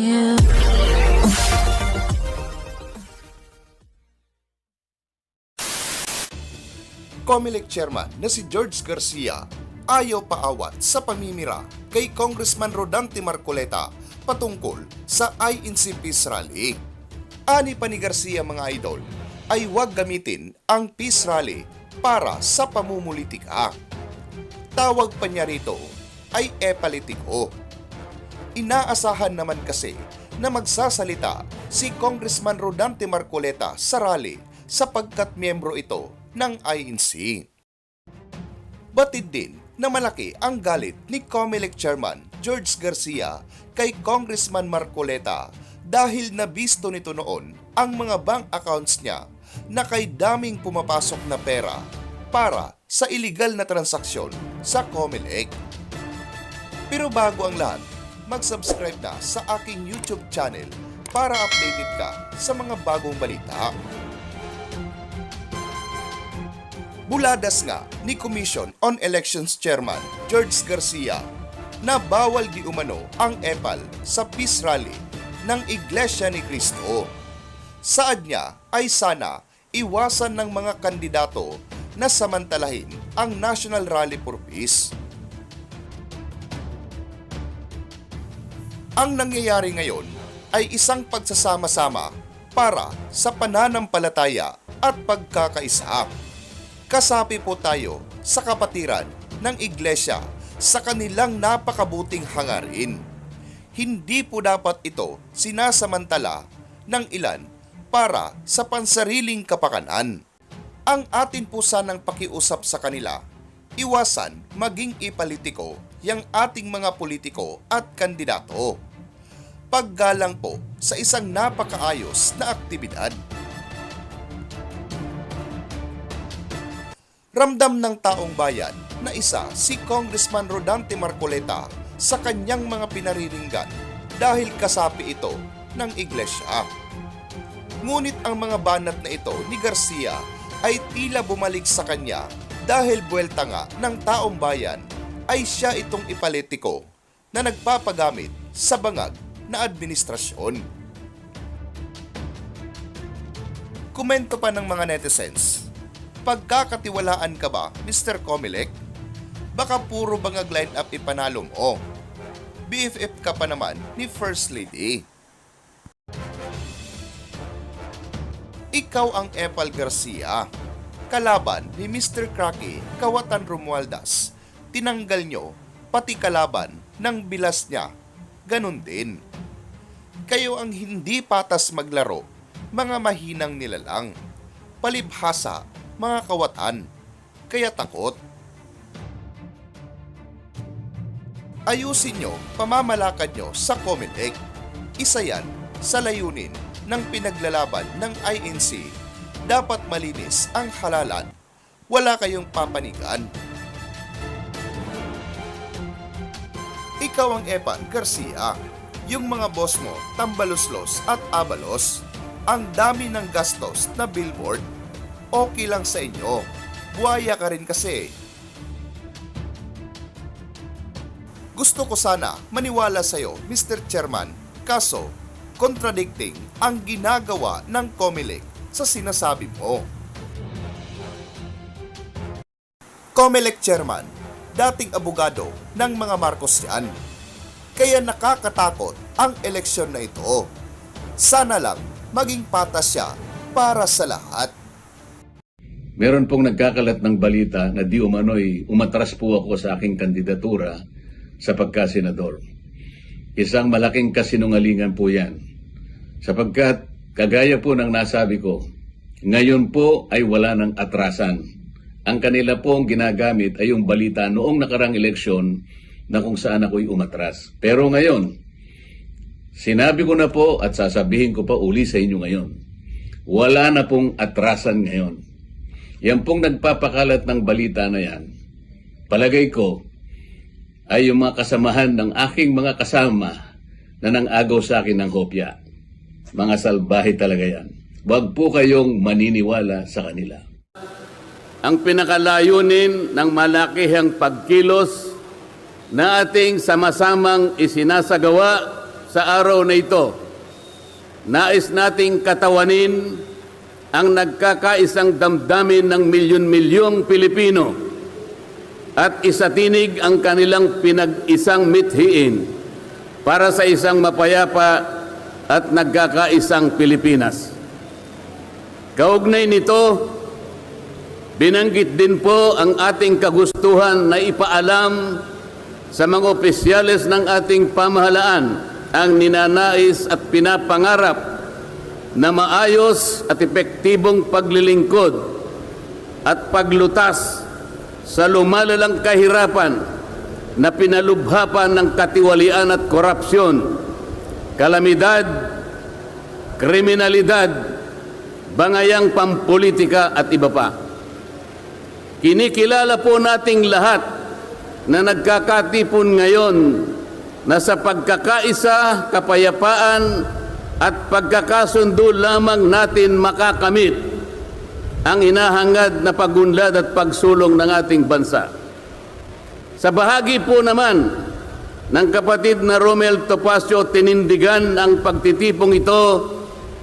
you. COMELEC chairman na si George Garcia ayaw paawat sa pamimira kay Congressman Rodante Marcoleta patungkol sa INC Peace Rally. Ani pa ni Garcia, mga idol, ay huwag gamitin ang Peace Rally para sa pamumulitika. Tawag pa niya rito ay e-politiko. Inaasahan naman kasi na magsasalita si Congressman Rodante Marcoleta sa rally sapagkat miyembro ito ng INC. Batid din na malaki ang galit ni COMELEC chairman George Garcia kay Congressman Marcoleta dahil nabisto nito noon ang mga bank accounts niya na kay daming pumapasok na pera para sa illegal na transaksyon sa COMELEC. Pero bago ang lahat, mag-subscribe na sa aking YouTube channel para updated ka sa mga bagong balita. Buladas nga ni Commission on Elections Chairman George Garcia na bawal di umano ang EPAL sa Peace Rally ng Iglesia ni Cristo. Saad niya ay sana iwasan ng mga kandidato na samantalahin ang National Rally for Peace. Ang nangyayari ngayon ay isang pagsasama-sama para sa pananampalataya at pagkakaisa. Kasapi po tayo sa kapatiran ng iglesia sa kanilang napakabuting hangarin. Hindi po dapat ito sinasamantala ng ilan para sa pansariling kapakanan. Ang atin po sanang pakiusap sa kanila, iwasan maging ipolitiko yang ating mga politiko at kandidato. Paggalang po sa isang napakaayos na aktibidad. Ramdam ng taong bayan na isa si Congressman Rodante Marcoleta sa kanyang mga pinariringgan dahil kasapi ito ng iglesia. Ngunit ang mga banat na ito ni Garcia ay tila bumalik sa kanya dahil buwelta nga ng taong bayan ay siya itong ipolitiko na nagpapagamit sa bangag na administrasyon. Komento pa ng mga netizens, pagkakatiwalaan ka ba, Mr. COMELEC? Baka puro bangag line up ipanalo mo. BFF ka pa naman ni First Lady. Ikaw ang EPAL Garcia, kalaban ni Mr. Cracky Kawatan Romualdez. Tinanggal nyo pati kalaban ng bilas niya. Ganon din. Kayo ang hindi patas maglaro, mga mahinang nilalang. Palibhasa, mga kawatan, kaya takot. Ayusin nyo pamamalakad nyo sa COMELEC. Isa yan sa layunin ng pinaglalaban ng INC. Dapat malinis ang halalan. Wala kayong papanigan. Ikaw ang EPAL Garcia. Yung mga boss mo, tambaluslos at abalos. Ang dami ng gastos na billboard. Okay lang sa inyo. Buhaya ka rin kasi. Gusto ko sana maniwala sa'yo, Mr. Chairman, kaso contradicting ang ginagawa ng COMELEC sa sinasabi mo. COMELEC Chairman, dating abogado ng mga Marcos yan. Kaya nakakatakot ang eleksyon na ito. Sana lang maging patas siya para sa lahat. Meron pong nagkakalat ng balita na di umano'y umatras po ako sa aking kandidatura sa pagkasenador. Isang malaking kasinungalingan po yan. Sapagkat, kagaya po ng nasabi ko, ngayon po ay wala ng atrasan. Ang kanila pong ginagamit ay yung balita noong nakarang eleksyon na kung saan ako'y umatras. Pero ngayon, sinabi ko na po at sasabihin ko pa uli sa inyo ngayon, wala na pong atrasan ngayon. Yan pong nagpapakalat ng balita na yan, palagay ko, ay yung mga kasamahan ng aking mga kasama na nang-agaw sa akin ng kopya. Mga salbahe talaga yan. Huwag po kayong maniniwala sa kanila. Ang pinakalayunin ng malakihang pagkilos na ating sama-samang isinasagawa sa araw na ito, nais nating katawanin ang nagkakaisang damdamin ng milyon-milyong Pilipino at isatinig ang kanilang pinag-isang mithiin para sa isang mapayapa at nagkakaisang Pilipinas. Kaugnay nito, binanggit din po ang ating kagustuhan na ipaalam sa mga opisyales ng ating pamahalaan ang ninanais at pinapangarap na maayos at epektibong paglilingkod at paglutas sa lumalalang kahirapan na pinalubha pa ng katiwalian at korupsyon, kalamidad, kriminalidad, bangayang pampolitika at iba pa. Kinikilala po nating lahat na nagkakatipon ngayon na sa pagkakaisa, kapayapaan at pagkakasundo lamang natin makakamit ang hinahangad na pagunlad at pagsulong ng ating bansa. Sa bahagi po naman ng kapatid na Romel Topacio, tinindigan ang pagtitipong ito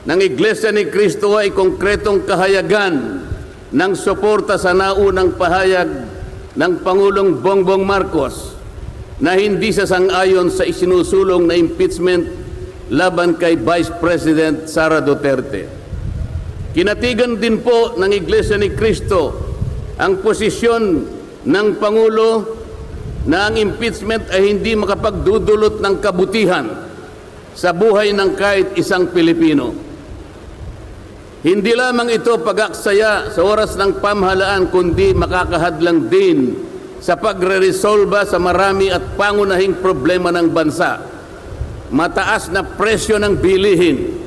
ng Iglesia ni Cristo ay konkretong kahayagan ng suporta sa naunang pahayag ng Pangulong Bongbong Marcos na hindi sasang-ayon sa isinusulong na impeachment laban kay Vice President Sara Duterte. Kinatigan din po ng Iglesia ni Cristo ang posisyon ng Pangulo na ang impeachment ay hindi makapagdudulot ng kabutihan sa buhay ng kahit isang Pilipino. Hindi lamang ito pag-aksaya sa oras ng pamahalaan, kundi makakahadlang din sa pagre-resolba sa marami at pangunahing problema ng bansa. Mataas na presyo ng bilihin,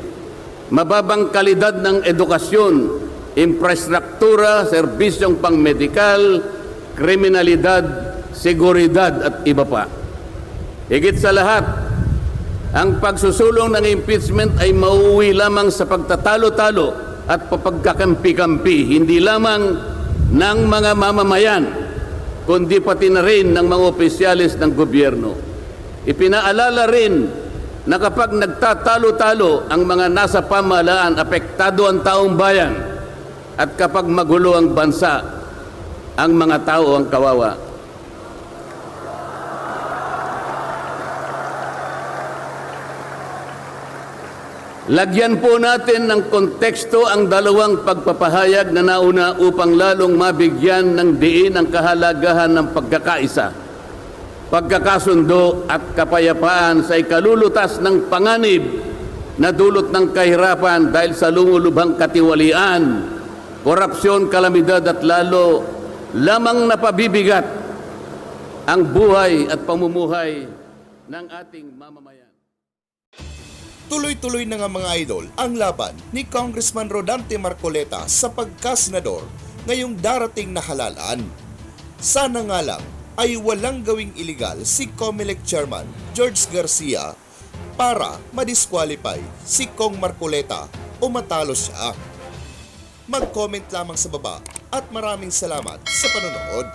mababang kalidad ng edukasyon, infrastruktura, serbisyong pangmedikal, kriminalidad, seguridad at iba pa. Higit sa lahat, ang pagsusulong ng impeachment ay mauuwi lamang sa pagtatalo-talo at papagkakampi-kampi, hindi lamang ng mga mamamayan, kundi pati na rin ng mga opisyalis ng gobyerno. Ipinaalala rin na kapag nagtatalo-talo ang mga nasa pamahalaan, apektado ang taong bayan, at kapag magulo ang bansa, ang mga tao ang kawawa. Lagyan po natin ng konteksto ang dalawang pagpapahayag na nauna upang lalong mabigyan ng diin ang kahalagahan ng pagkakaisa, pagkakasundo at kapayapaan sa ikalulutas ng panganib na dulot ng kahirapan dahil sa lumulubhang katiwalian, korupsyon, kalamidad at lalo lamang napabibigat ang buhay at pamumuhay ng ating mamamayan. Tuloy-tuloy na nga mga idol ang laban ni Congressman Rodante Marcoleta sa pagkasenador ngayong darating na halalan. Sana nga lang ay walang gawing iligal si COMELEC Chairman George Garcia para madisqualify si Cong Marcoleta o matalo siya. Mag-comment lamang sa baba at maraming salamat sa panonood.